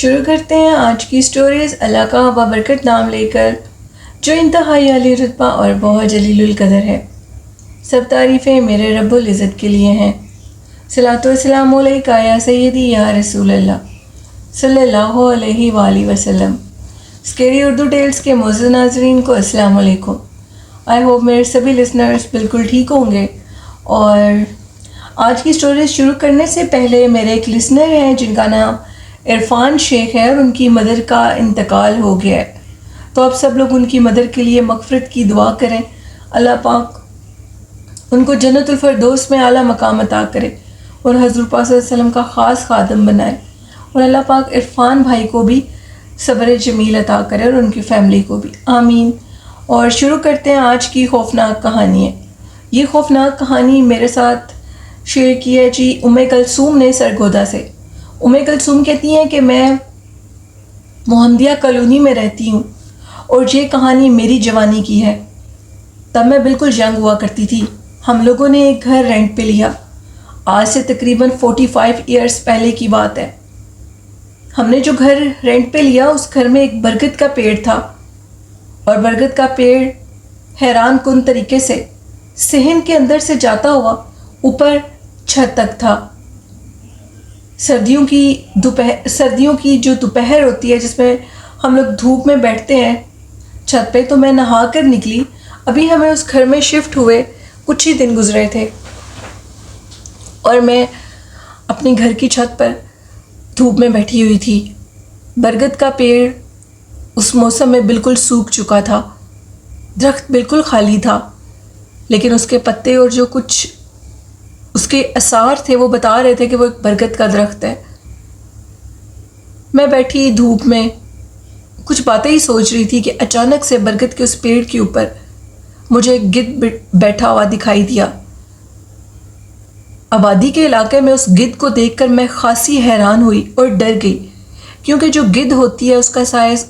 شروع کرتے ہیں آج کی سٹوریز اللہ کا بابرکت نام لے کر، جو انتہائی عالی رتبہ اور بہت جلیل القدر ہے۔ سب تعریفیں میرے رب العزت کے لیے ہیں۔ صلاۃ و سلام علیکہ یا سیدی یا رسول اللہ صلی اللہ علیہ وآلہ وسلم۔ اسکیری اردو ٹیلز کے معزز ناظرین کو السلام علیکم۔ آئی ہوپ میرے سبھی لسنرز بالکل ٹھیک ہوں گے۔ اور آج کی سٹوریز شروع کرنے سے پہلے میرے ایک لسنر ہیں جن کا نام عرفان شیخ ہے، اور ان کی مدر کا انتقال ہو گیا ہے، تو آپ سب لوگ ان کی مدر کے لیے مغفرت کی دعا کریں۔ اللہ پاک ان کو جنت الفردوس میں اعلیٰ مقام عطا کرے اور حضور پاک صلی اللہ علیہ وسلم کا خاص خادم بنائے، اور اللہ پاک عرفان بھائی کو بھی صبر جمیل عطا کرے اور ان کی فیملی کو بھی، آمین۔ اور شروع کرتے ہیں آج کی خوفناک کہانی ہے۔ یہ خوفناک کہانی میرے ساتھ شیئر کی ہے جی کلثوم نے سرگودا سے۔ کلثوم کہتی ہیں کہ میں محمدیہ کالونی میں رہتی ہوں، اور یہ کہانی میری جوانی کی ہے۔ تب میں بالکل ینگ ہوا کرتی تھی۔ ہم لوگوں نے ایک گھر رینٹ پہ لیا، آج سے تقریباً 45 ایئرز پہلے کی بات ہے۔ ہم نے جو گھر رینٹ پہ لیا اس گھر میں ایک برگد کا پیڑ تھا، اور برگد کا پیڑ حیران کن طریقے سے صحن کے اندر سے جاتا ہوا اوپر چھت تک تھا۔ سردیوں کی جو دوپہر ہوتی ہے جس میں ہم لوگ دھوپ میں بیٹھتے ہیں چھت پہ، تو میں نہا کر نکلی۔ ابھی ہمیں اس گھر میں شفٹ ہوئے کچھ ہی دن گزرے تھے، اور میں اپنے گھر کی چھت پر دھوپ میں بیٹھی ہوئی تھی۔ برگد کا پیڑ اس موسم میں بالکل سوکھ چکا تھا، درخت بالکل خالی تھا، لیکن اس کے پتے اور جو کچھ اس کے آثار تھے وہ بتا رہے تھے کہ وہ ایک برگد کا درخت ہے۔ میں بیٹھی دھوپ میں کچھ باتیں ہی سوچ رہی تھی کہ اچانک سے برگد کے اس پیڑ کے اوپر مجھے ایک گدھ بیٹھا ہوا دکھائی دیا۔ آبادی کے علاقے میں اس گدھ کو دیکھ کر میں خاصی حیران ہوئی اور ڈر گئی، کیونکہ جو گدھ ہوتی ہے اس کا سائز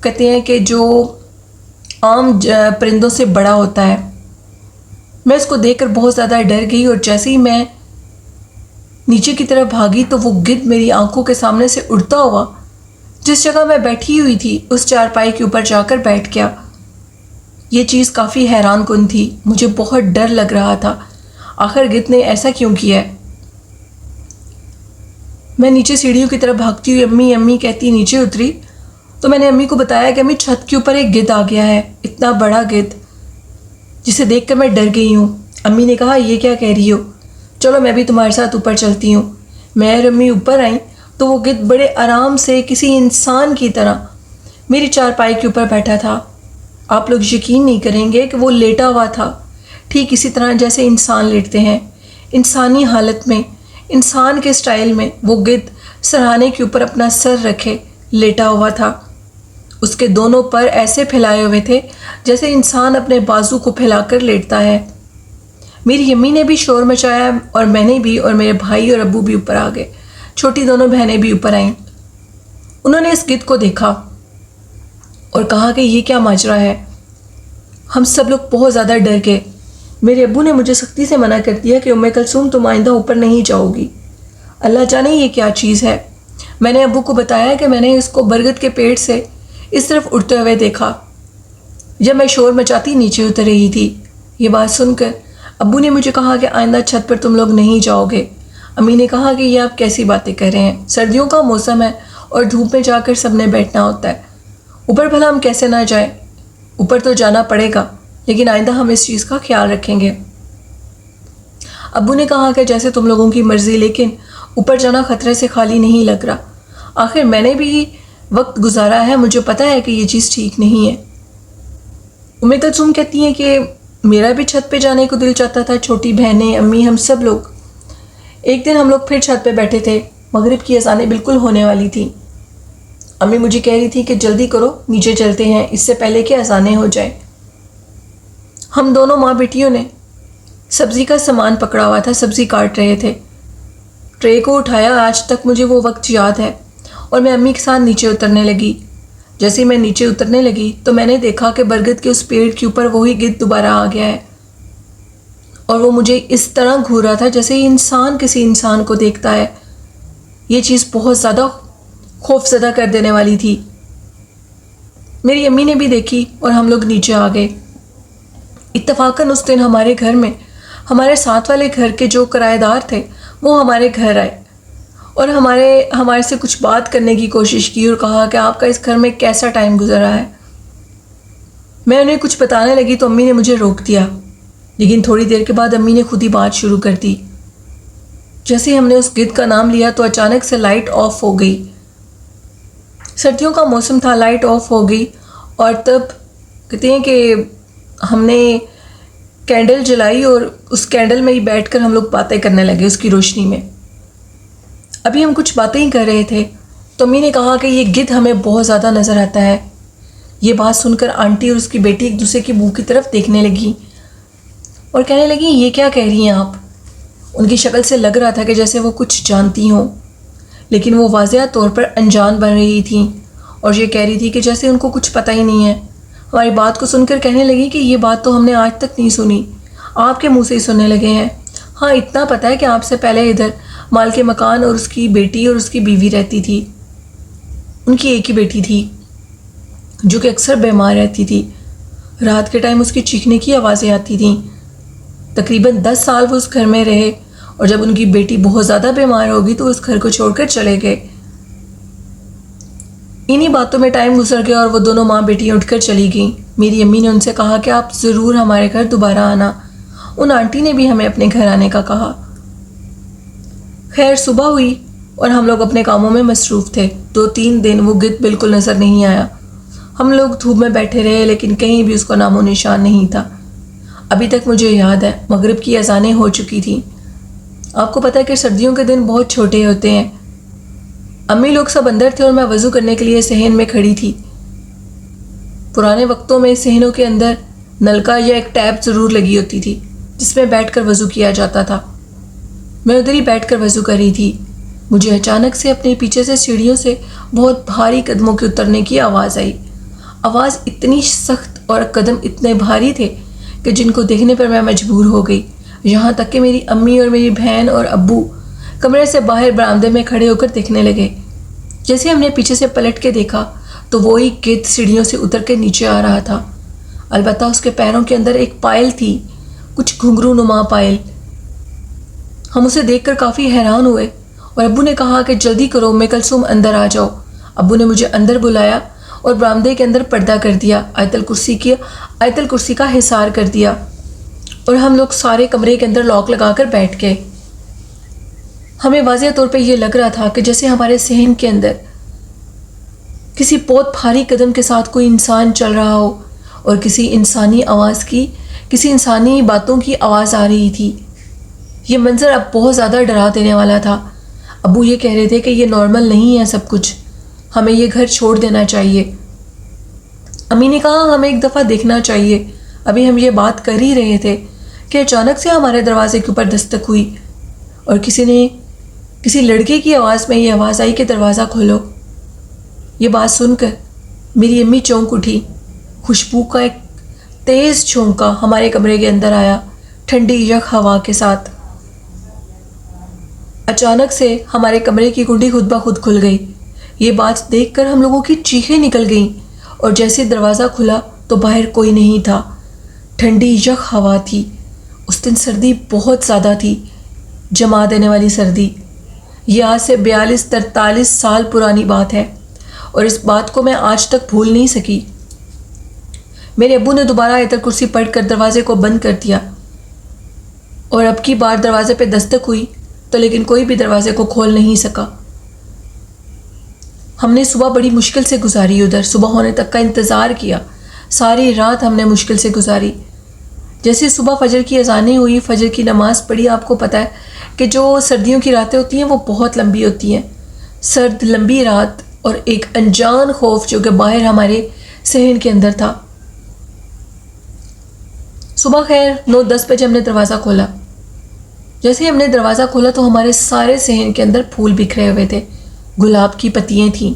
کہتے ہیں کہ جو عام پرندوں سے بڑا ہوتا ہے۔ میں اس کو دیکھ کر بہت زیادہ ڈر گئی، اور جیسے ہی میں نیچے کی طرف بھاگی تو وہ گدھ میری آنکھوں کے سامنے سے اڑتا ہوا جس جگہ میں بیٹھی ہوئی تھی اس چارپائی کے اوپر جا کر بیٹھ گیا۔ یہ چیز کافی حیران کن تھی، مجھے بہت ڈر لگ رہا تھا، آخر گدھ نے ایسا کیوں کیا ہے۔ میں نیچے سیڑھیوں کی طرف بھاگتی ہوئی امی امی کہتی نیچے اتری، تو میں نے امی کو بتایا کہ امی چھت کے اوپر ایک گدھ آ گیا ہے، اتنا بڑا گدھ جسے دیکھ کر میں ڈر گئی ہوں۔ امی نے کہا یہ کیا کہہ رہی ہو، چلو میں بھی تمہارے ساتھ اوپر چلتی ہوں۔ میں اور امی اوپر آئیں تو وہ گدھ بڑے آرام سے کسی انسان کی طرح میری چارپائی کے اوپر بیٹھا تھا۔ آپ لوگ یقین نہیں کریں گے کہ وہ لیٹا ہوا تھا، ٹھیک اسی طرح جیسے انسان لیٹتے ہیں، انسانی حالت میں، انسان کے سٹائل میں وہ گدھ سرہانے کے اوپر اپنا سر رکھے لیٹا ہوا تھا۔ اس کے دونوں پر ایسے پھیلائے ہوئے تھے جیسے انسان اپنے بازو کو پھیلا کر لیٹتا ہے۔ میری امی نے بھی شور مچایا، اور میں نے بھی، اور میرے بھائی اور ابو بھی اوپر آ گئے، چھوٹی دونوں بہنیں بھی اوپر آئیں۔ انہوں نے اس گدھ کو دیکھا اور کہا کہ یہ کیا ماجرا ہے۔ ہم سب لوگ بہت زیادہ ڈر گئے۔ میرے ابو نے مجھے سختی سے منع کر دیا کہ کلثوم تم آئندہ اوپر نہیں جاؤ گی، اللہ جانے یہ کیا چیز ہے۔ میں نے ابو کو بتایا کہ میں نے اس کو برگد کے پیڑ سے اس طرف اڑتے ہوئے دیکھا جب میں شور مچاتی نیچے اتر رہی تھی۔ یہ بات سن کر ابو نے مجھے کہا کہ آئندہ چھت پر تم لوگ نہیں جاؤ گے۔ امی نے کہا کہ یہ آپ کیسی باتیں کر رہے ہیں، سردیوں کا موسم ہے اور دھوپ میں جا کر سب نے بیٹھنا ہوتا ہے، اوپر بھلا ہم کیسے نہ جائیں، اوپر تو جانا پڑے گا، لیکن آئندہ ہم اس چیز کا خیال رکھیں گے۔ ابو نے کہا کہ جیسے تم لوگوں کی مرضی، لیکن اوپر جانا خطرے سے خالی نہیں لگ رہا، آخر میں نے بھی وقت گزارا ہے، مجھے پتہ ہے کہ یہ چیز ٹھیک نہیں ہے۔ کلثوم کہتی ہیں کہ میرا بھی چھت پہ جانے کو دل چاہتا تھا، چھوٹی بہنیں، امی، ہم سب لوگ۔ ایک دن ہم لوگ پھر چھت پہ بیٹھے تھے، مغرب کی اذانیں بالکل ہونے والی تھیں۔ امی مجھے کہہ رہی تھی کہ جلدی کرو نیچے چلتے ہیں اس سے پہلے کہ اذانیں ہو جائیں۔ ہم دونوں ماں بیٹیوں نے سبزی کا سامان پکڑا ہوا تھا، سبزی کاٹ رہے تھے، ٹرے کو اٹھایا، آج تک مجھے وہ وقت یاد ہے، اور میں امی کے ساتھ نیچے اترنے لگی۔ جیسے میں نیچے اترنے لگی تو میں نے دیکھا کہ برگد کے اس پیڑ کے اوپر وہی گدھ دوبارہ آ گیا ہے، اور وہ مجھے اس طرح گھور رہا تھا جیسے انسان کسی انسان کو دیکھتا ہے۔ یہ چیز بہت زیادہ خوف زدہ کر دینے والی تھی۔ میری امی نے بھی دیکھی اور ہم لوگ نیچے آ گئے۔ اتفاقاً اس دن ہمارے گھر میں ہمارے ساتھ والے گھر کے جو کرایہ دار تھے وہ ہمارے گھر آئے اور ہمارے سے کچھ بات کرنے کی کوشش کی اور کہا کہ آپ کا اس گھر میں کیسا ٹائم گزر رہا ہے۔ میں انہیں کچھ بتانے لگی تو امی نے مجھے روک دیا، لیکن تھوڑی دیر کے بعد امی نے خود ہی بات شروع کر دی۔ جیسے ہی ہم نے اس گدھ کا نام لیا تو اچانک سے لائٹ آف ہو گئی۔ سردیوں کا موسم تھا، لائٹ آف ہو گئی اور تب کہتے ہیں کہ ہم نے کینڈل جلائی اور اس کینڈل میں ہی بیٹھ کر ہم لوگ باتیں کرنے لگے اس کی روشنی میں۔ ابھی ہم کچھ باتیں ہی کر رہے تھے تو امی نے کہا کہ یہ گدھ ہمیں بہت زیادہ نظر آتا ہے۔ یہ بات سن کر آنٹی اور اس کی بیٹی ایک دوسرے کے منہ کی طرف دیکھنے لگی اور کہنے لگی یہ کیا کہہ رہی ہیں آپ؟ ان کی شکل سے لگ رہا تھا کہ جیسے وہ کچھ جانتی ہوں، لیکن وہ واضح طور پر انجان بن رہی تھیں اور یہ کہہ رہی تھی کہ جیسے ان کو کچھ پتہ ہی نہیں ہے۔ ہماری بات کو سن کر کہنے لگی کہ یہ بات تو ہم نے آج تک نہیں سنی، آپ کے منہ سے ہی سننے لگے ہیں۔ ہاں اتنا پتہ ہے کہ آپ سے پہلے ادھر مال کے مکان اور اس کی بیٹی اور اس کی بیوی رہتی تھی۔ ان کی ایک ہی بیٹی تھی جو کہ اکثر بیمار رہتی تھی۔ رات کے ٹائم اس کی چیخنے کی آوازیں آتی تھیں۔ تقریباً 10 سال وہ اس گھر میں رہے اور جب ان کی بیٹی بہت زیادہ بیمار ہوگی تو اس گھر کو چھوڑ کر چلے گئے۔ انہی باتوں میں ٹائم گزر گیا اور وہ دونوں ماں بیٹیاں اٹھ کر چلی گئیں۔ میری امی نے ان سے کہا کہ آپ ضرور ہمارے گھر دوبارہ آنا۔ ان آنٹی نے بھی ہمیں اپنے گھر آنے کا کہا۔ خیر صبح ہوئی اور ہم لوگ اپنے کاموں میں مصروف تھے۔ 2-3 دن وہ گدھ بالکل نظر نہیں آیا۔ ہم لوگ دھوپ میں بیٹھے رہے لیکن کہیں بھی اس کو نام و نشان نہیں تھا۔ ابھی تک مجھے یاد ہے مغرب کی اذانیں ہو چکی تھیں۔ آپ کو پتہ ہے کہ سردیوں کے دن بہت چھوٹے ہوتے ہیں۔ امی لوگ سب اندر تھے اور میں وضو کرنے کے لیے صحن میں کھڑی تھی۔ پرانے وقتوں میں صحنوں کے اندر نلکا یا ایک ٹیپ ضرور لگی ہوتی تھی جس میں بیٹھ کر وضو کیا جاتا تھا۔ میں ادھر ہی بیٹھ کر وضو کر رہی تھی۔ مجھے اچانک سے اپنے پیچھے سے سیڑھیوں سے بہت بھاری قدموں کے اترنے کی آواز آئی۔ آواز اتنی سخت اور قدم اتنے بھاری تھے کہ جن کو دیکھنے پر میں مجبور ہو گئی، یہاں تک کہ میری امی اور میری بہن اور ابو کمرے سے باہر برآمدے میں کھڑے ہو کر دیکھنے لگے۔ جیسے ہم نے پیچھے سے پلٹ کے دیکھا تو وہی گدھ سیڑھیوں سے اتر کے نیچے آ رہا تھا۔ البتہ اس کے پیروں کے اندر ایک پائل تھی، کچھ گھنگرو نما پائل۔ ہم اسے دیکھ کر کافی حیران ہوئے اور ابو نے کہا کہ جلدی کرو ام کلثوم اندر آ جاؤ۔ ابو نے مجھے اندر بلایا اور برآمدے کے اندر پردہ کر دیا، آیت الکرسی کا حصار کر دیا اور ہم لوگ سارے کمرے کے اندر لاک لگا کر بیٹھ گئے۔ ہمیں واضح طور پہ یہ لگ رہا تھا کہ جیسے ہمارے صحن کے اندر کسی بہت بھاری قدم کے ساتھ کوئی انسان چل رہا ہو اور کسی انسانی باتوں کی آواز آ رہی تھی۔ یہ منظر اب بہت زیادہ ڈرا دینے والا تھا۔ ابو یہ کہہ رہے تھے کہ یہ نارمل نہیں ہے سب کچھ، ہمیں یہ گھر چھوڑ دینا چاہیے۔ امی نے کہا ہمیں ایک دفعہ دیکھنا چاہیے۔ ابھی ہم یہ بات کر ہی رہے تھے کہ اچانک سے ہمارے دروازے کے اوپر دستک ہوئی اور کسی لڑکے کی آواز میں یہ آواز آئی کہ دروازہ کھولو۔ یہ بات سن کر میری امی چونک اٹھی۔ خوشبو کا ایک تیز جھونکا ہمارے کمرے کے اندر آیا، ٹھنڈی یک ہوا کے ساتھ۔ اچانک سے ہمارے کمرے کی کنڈی خود بخود کھل گئی۔ یہ بات دیکھ کر ہم لوگوں کی چیخیں نکل گئیں اور جیسے دروازہ کھلا تو باہر کوئی نہیں تھا، ٹھنڈی یک ہوا تھی۔ اس دن سردی بہت زیادہ تھی، جما دینے والی سردی۔ یہ آج سے 42-43 سال پرانی بات ہے اور اس بات کو میں آج تک بھول نہیں سکی۔ میرے ابو نے دوبارہ آیت الکرسی پڑھ کر دروازے کو بند کر دیا اور اب کی بار دروازے پہ دستک ہوئی تو لیکن کوئی بھی دروازے کو کھول نہیں سکا۔ ہم نے صبح بڑی مشکل سے گزاری، ادھر صبح ہونے تک کا انتظار کیا، ساری رات ہم نے مشکل سے گزاری۔ جیسے صبح فجر کی اذانیں ہوئی، فجر کی نماز پڑھی۔ آپ کو پتہ ہے کہ جو سردیوں کی راتیں ہوتی ہیں وہ بہت لمبی ہوتی ہیں، سرد لمبی رات اور ایک انجان خوف جو کہ باہر ہمارے صحن کے اندر تھا۔ صبح خیر 9-10 بجے ہم نے دروازہ کھولا۔ جیسے ہی ہم نے دروازہ کھولا تو ہمارے سارے صحن کے اندر پھول بکھرے ہوئے تھے، گلاب کی پتیاں تھیں،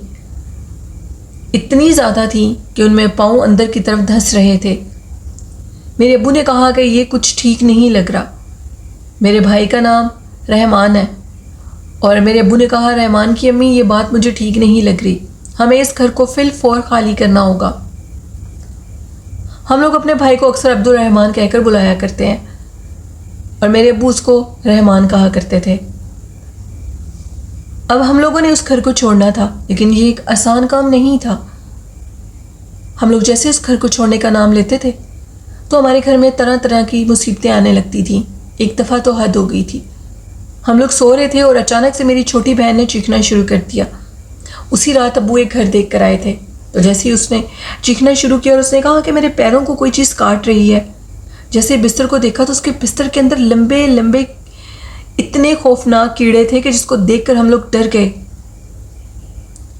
اتنی زیادہ تھیں کہ ان میں پاؤں اندر کی طرف دھس رہے تھے۔ میرے ابو نے کہا کہ یہ کچھ ٹھیک نہیں لگ رہا۔ میرے بھائی کا نام رحمان ہے اور میرے ابو نے کہا رحمان کی امی یہ بات مجھے ٹھیک نہیں لگ رہی، ہمیں اس گھر کو فی الفور خالی کرنا ہوگا۔ ہم لوگ اپنے بھائی کو اکثر عبد الرحمان کہہ کر بلایا کرتے ہیں اور میرے ابو اس کو رحمان کہا کرتے تھے۔ اب ہم لوگوں نے اس گھر کو چھوڑنا تھا، لیکن یہ ایک آسان کام نہیں تھا۔ ہم لوگ جیسے اس گھر کو چھوڑنے کا نام لیتے تھے تو ہمارے گھر میں طرح طرح کی مصیبتیں آنے لگتی تھیں۔ ایک دفعہ تو حد ہو گئی تھی، ہم لوگ سو رہے تھے اور اچانک سے میری چھوٹی بہن نے چیخنا شروع کر دیا۔ اسی رات ابو ایک گھر دیکھ کر آئے تھے، تو جیسے ہی اس نے چیخنا شروع کیا اور اس نے کہا کہ میرے پیروں کو کوئی چیز کاٹ رہی ہے، جیسے بستر کو دیکھا تو اس کے بستر کے اندر لمبے لمبے اتنے خوفناک کیڑے تھے کہ جس کو دیکھ کر ہم لوگ ڈر گئے۔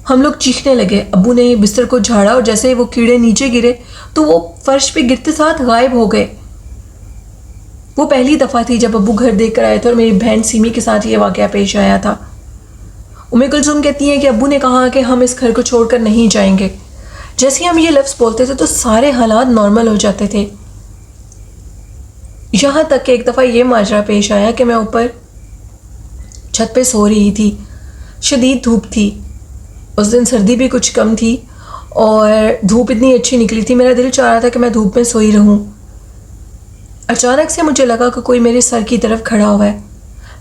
ہم لوگ چیخنے لگے، ابو نے بستر کو جھاڑا اور جیسے وہ کیڑے نیچے گرے تو وہ فرش پہ گرتے ساتھ غائب ہو گئے۔ وہ پہلی دفعہ تھی جب ابو گھر دیکھ کر آئے تھے اور میری بہن سیمی کے ساتھ یہ واقعہ پیش آیا تھا۔ کلثوم کہتی ہیں کہ ابو نے کہا کہ ہم اس گھر کو چھوڑ کر نہیں جائیں گے۔ جیسے ہم یہ لفظ بولتے تھے تو سارے حالات نارمل ہو جاتے تھے، یہاں تک کہ ایک دفعہ یہ ماجرا پیش آیا کہ میں اوپر چھت پہ سو رہی تھی، شدید دھوپ تھی، اس دن سردی بھی کچھ کم تھی اور دھوپ اتنی اچھی نکلی تھی، میرا دل چاہ رہا تھا کہ میں دھوپ میں سوئی رہوں۔ اچانک سے مجھے لگا کہ کوئی میرے سر کی طرف کھڑا ہوا ہے۔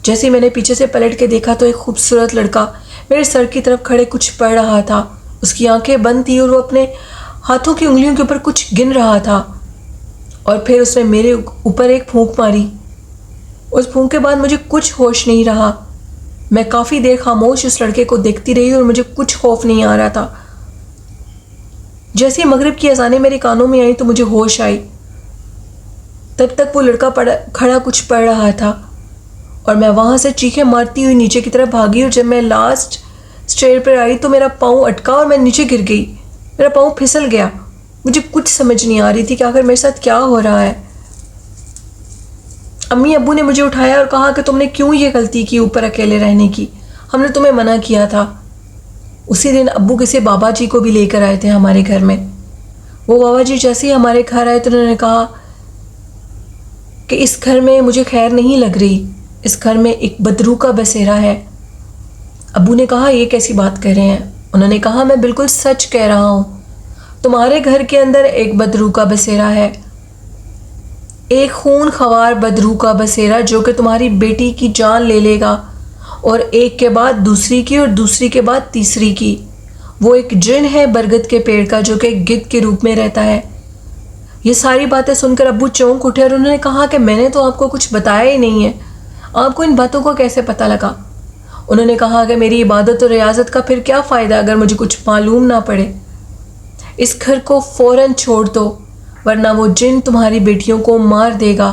جیسے ہی میں نے پیچھے سے پلٹ کے دیکھا تو ایک خوبصورت لڑکا میرے سر کی طرف کھڑے کچھ پڑھ رہا تھا۔ اس کی آنکھیں بند تھی اور وہ اپنے ہاتھوں کی انگلیوں کے اوپر کچھ گن رہا تھا، اور پھر اس نے میرے اوپر ایک پھونک ماری۔ اس پھونک کے بعد مجھے کچھ ہوش نہیں رہا۔ میں کافی دیر خاموش اس لڑکے کو دیکھتی رہی اور مجھے کچھ خوف نہیں آ رہا تھا۔ جیسے مغرب کی اذانیں میرے کانوں میں آئیں تو مجھے ہوش آئی۔ تب تک وہ لڑکا کھڑا کچھ پڑھ رہا تھا اور میں وہاں سے چیخیں مارتی ہوئی نیچے کی طرف بھاگی، اور جب میں لاسٹ اسٹیئر پر آئی تو میرا پاؤں اٹکا اور میں نیچے گر گئی، میرا پاؤں پھسل گیا۔ مجھے کچھ سمجھ نہیں آ رہی تھی کہ آخر میرے ساتھ کیا ہو رہا ہے۔ امی ابو نے مجھے اٹھایا اور کہا کہ تم نے کیوں یہ غلطی کی اوپر اکیلے رہنے کی، ہم نے تمہیں منع کیا تھا۔ اسی دن ابو کسی بابا جی کو بھی لے کر آئے تھے ہمارے گھر میں۔ وہ بابا جی جیسے ہی ہمارے گھر آئے تو انہوں نے کہا کہ اس گھر میں مجھے خیر نہیں لگ رہی، اس گھر میں ایک بدروح کا بسیرا ہے۔ ابو نے کہا یہ کیسی بات کہہ رہے ہیں؟ انہوں نے کہا میں بالکل سچ کہہ رہا ہوں، تمہارے گھر کے اندر ایک بدروح کا بسیرا ہے، ایک خون خوار بدروح کا بسیرا جو کہ تمہاری بیٹی کی جان لے لے گا، اور ایک کے بعد دوسری کی اور دوسری کے بعد تیسری کی۔ وہ ایک جن ہے برگد کے پیڑ کا جو کہ گدھ کے روپ میں رہتا ہے۔ یہ ساری باتیں سن کر ابو چونک اٹھے اور انہوں نے کہا کہ میں نے تو آپ کو کچھ بتایا ہی نہیں ہے، آپ کو ان باتوں کو کیسے پتہ لگا؟ انہوں نے کہا کہ میری عبادت اور ریاضت کا پھر کیا فائدہ اگر مجھے کچھ معلوم نہ پڑے۔ اس گھر کو فوراً چھوڑ دو ورنہ وہ جن تمہاری بیٹیوں کو مار دے گا۔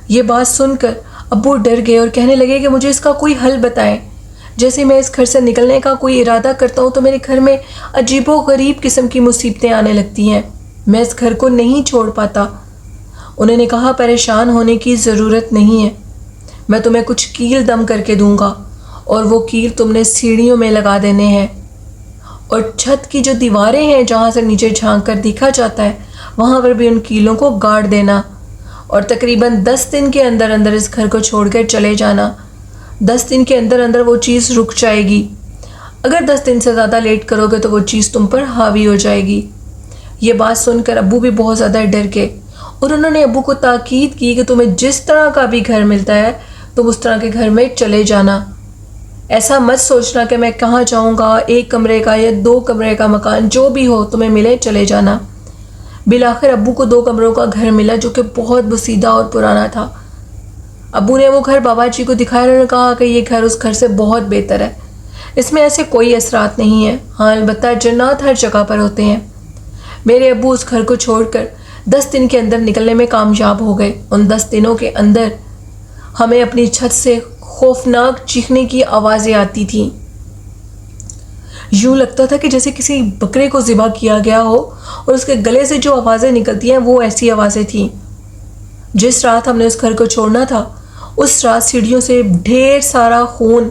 یہ بات سن کر ابو ڈر گئے اور کہنے لگے کہ مجھے اس کا کوئی حل بتائیں۔ جیسے میں اس گھر سے نکلنے کا کوئی ارادہ کرتا ہوں تو میرے گھر میں عجیب و غریب قسم کی مصیبتیں آنے لگتی ہیں، میں اس گھر کو نہیں چھوڑ پاتا۔ انہوں نے کہا پریشان ہونے کی ضرورت نہیں ہے، میں تمہیں کچھ کیل دم کر کے دوں گا اور وہ کیل تم نے سیڑھیوں میں لگا دینے ہیں، اور چھت کی جو دیواریں ہیں جہاں سے نیچے جھانک کر دیکھا جاتا ہے وہاں پر بھی ان کیلوں کو گاڑ دینا، اور تقریباً 10 دن کے اندر اندر اس گھر کو چھوڑ کر چلے جانا۔ 10 دن کے اندر اندر وہ چیز رک جائے گی، اگر 10 دن سے زیادہ لیٹ کرو گے تو وہ چیز تم پر حاوی ہو جائے گی۔ یہ بات سن کر ابو بھی بہت زیادہ ڈر گئے اور انہوں نے ابو کو تاکید کی کہ تمہیں جس طرح کا بھی گھر ملتا ہے تم اس طرح کے گھر میں چلے جانا، ایسا مت سوچنا کہ میں کہاں جاؤں گا، 1 کمرے کا یا 2 کمرے کا مکان جو بھی ہو تمہیں ملے چلے جانا۔ بالآخر ابو کو 2 کمروں کا گھر ملا جو کہ بہت بسیدہ اور پرانا تھا۔ ابو نے وہ گھر بابا جی کو دکھایا اور انہوں نے کہا کہ یہ گھر اس گھر سے بہت بہتر ہے، اس میں ایسے کوئی اثرات نہیں ہیں، ہاں البتہ جنات ہر جگہ پر ہوتے ہیں۔ میرے ابو اس گھر کو چھوڑ کر 10 دن کے اندر نکلنے میں کامیاب ہو گئے۔ ان 10 دنوں کے اندر ہمیں اپنی چھت سے خوفناک چیخنے کی آوازیں آتی تھیں، یوں لگتا تھا کہ جیسے کسی بکرے کو ذبح کیا گیا ہو، اور اس کے گلے سے جو آوازیں نکلتی ہیں وہ ایسی آوازیں تھیں۔ جس رات ہم نے اس گھر کو چھوڑنا تھا اس رات سیڑھیوں سے ڈھیر سارا خون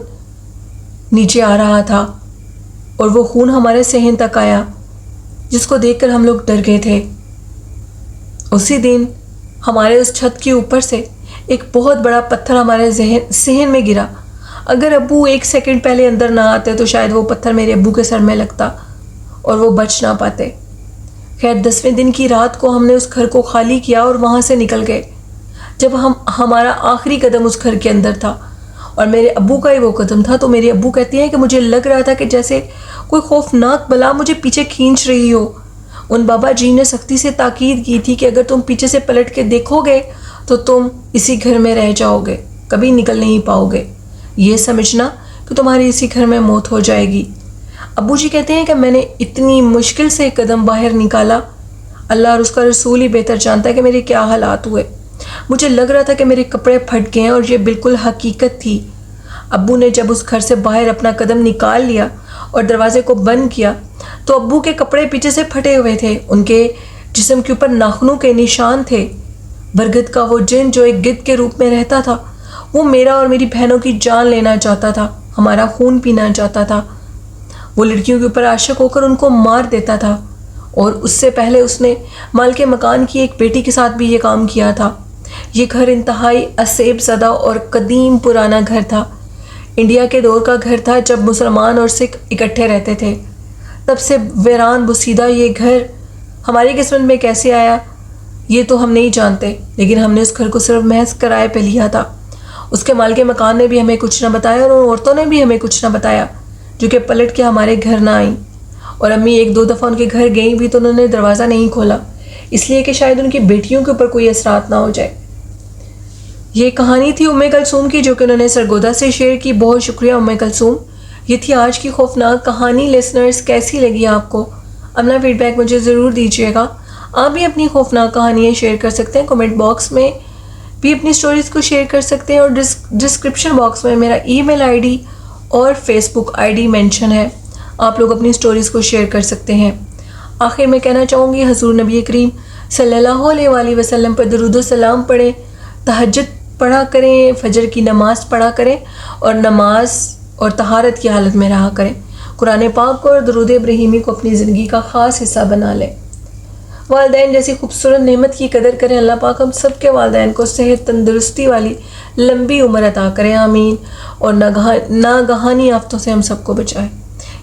نیچے آ رہا تھا، اور وہ خون ہمارے صحن تک آیا جس کو دیکھ کر ہم لوگ ڈر گئے تھے۔ اسی دن ہمارے اس چھت کے اوپر سے ایک بہت بڑا پتھر ہمارے صحن میں گرا۔ اگر ابو 1 سیکنڈ پہلے اندر نہ آتے تو شاید وہ پتھر میرے ابو کے سر میں لگتا اور وہ بچ نہ پاتے۔ خیر 10ویں دن کی رات کو ہم نے اس گھر کو خالی کیا اور وہاں سے نکل گئے۔ جب ہمارا آخری قدم اس گھر کے اندر تھا اور میرے ابو کا ہی وہ قدم تھا تو میرے ابو کہتے ہیں کہ مجھے لگ رہا تھا کہ جیسے کوئی خوفناک بلا مجھے پیچھے کھینچ رہی ہو۔ ان بابا جی نے سختی سے تاکید کی تھی کہ اگر تم پیچھے سے پلٹ کے دیکھو گے تو تم اسی گھر میں رہ جاؤ گے، کبھی نکل نہیں پاؤ گے، یہ سمجھنا کہ تمہاری اسی گھر میں موت ہو جائے گی۔ ابو جی کہتے ہیں کہ میں نے اتنی مشکل سے ایک قدم باہر نکالا، اللہ اور اس کا رسول ہی بہتر جانتا ہے کہ میرے کیا حالات ہوئے۔ مجھے لگ رہا تھا کہ میرے کپڑے پھٹ گئے ہیں اور یہ بالکل حقیقت تھی۔ ابو نے جب اس گھر سے باہر اپنا قدم نکال لیا اور دروازے کو بند کیا تو ابو کے کپڑے پیچھے سے پھٹے ہوئے تھے، ان کے جسم کے اوپر ناخنوں کے نشان تھے۔ برگد کا وہ جن جو ایک گدھ کے روپ میں رہتا تھا وہ میرا اور میری بہنوں کی جان لینا چاہتا تھا، ہمارا خون پینا چاہتا تھا۔ وہ لڑکیوں کے اوپر عاشق ہو کر ان کو مار دیتا تھا اور اس سے پہلے اس نے مالک مکان کی ایک بیٹی کے ساتھ بھی یہ کام کیا تھا۔ یہ گھر انتہائی عصیب زدہ اور قدیم پرانا گھر تھا، انڈیا کے دور کا گھر تھا جب مسلمان اور سکھ اکٹھے رہتے تھے۔ تب سے ویران بسیدہ یہ گھر ہماری قسمت میں کیسے آیا یہ تو ہم نہیں جانتے، لیکن ہم نے اس گھر کو صرف محض کرائے پہ لیا تھا۔ اس کے مالک مکان نے بھی ہمیں کچھ نہ بتایا اور ان عورتوں نے بھی ہمیں کچھ نہ بتایا جو کہ پلٹ کے ہمارے گھر نہ آئیں، اور امی 1-2 دفعہ ان کے گھر گئیں بھی تو انہوں نے دروازہ نہیں کھولا، اس لیے کہ شاید ان کی بیٹیوں کے اوپر کوئی اثرات نہ ہو جائے۔ یہ کہانی تھی ام کلثوم کی جو کہ انہوں نے سرگودا سے شیئر کی۔ بہت شکریہ ام کلثوم۔ یہ تھی آج کی خوفناک کہانی۔ لسنرز کیسی لگی آپ کو؟ اپنا فیڈ بیک مجھے ضرور دیجیے گا۔ آپ بھی اپنی خوفناک کہانیاں شیئر کر سکتے ہیں، کمنٹ باکس میں بھی اپنی سٹوریز کو شیئر کر سکتے ہیں، اور ڈسکرپشن باکس میں میرا ای میل آئی ڈی اور Facebook ID mention ہے، آپ لوگ اپنی سٹوریز کو شیئر کر سکتے ہیں۔ آخر میں کہنا چاہوں گی حضور نبی کریم صلی اللہ علیہ وآلہ وسلم پر درود و سلام پڑھیں، تہجد پڑھا کریں، فجر کی نماز پڑھا کریں اور نماز اور طہارت کی حالت میں رہا کریں۔ قرآن پاک کو اور درود ابراہیمی کو اپنی زندگی کا خاص حصہ بنا لیں۔ والدین جیسی خوبصورت نعمت کی قدر کریں۔ اللہ پاک ہم سب کے والدین کو صحت تندرستی والی لمبی عمر عطا کریں، آمین، اور ناگہانی آفتوں سے ہم سب کو بچائے۔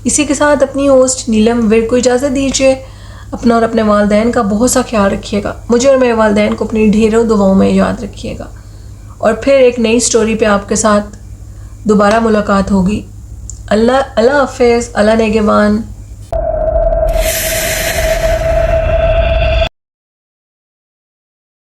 اسی کے ساتھ اپنی ہوسٹ نیلم ویر کو اجازت دیجیے۔ اپنا اور اپنے والدین کا بہت سا خیال رکھیے گا۔ مجھے اور میرے والدین کو اپنی ڈھیروں دعاؤں میں یاد رکھیے گا، اور پھر ایک نئی سٹوری پہ آپ کے ساتھ دوبارہ ملاقات ہوگی۔ اللہ حافظ، اللہ نگہبان۔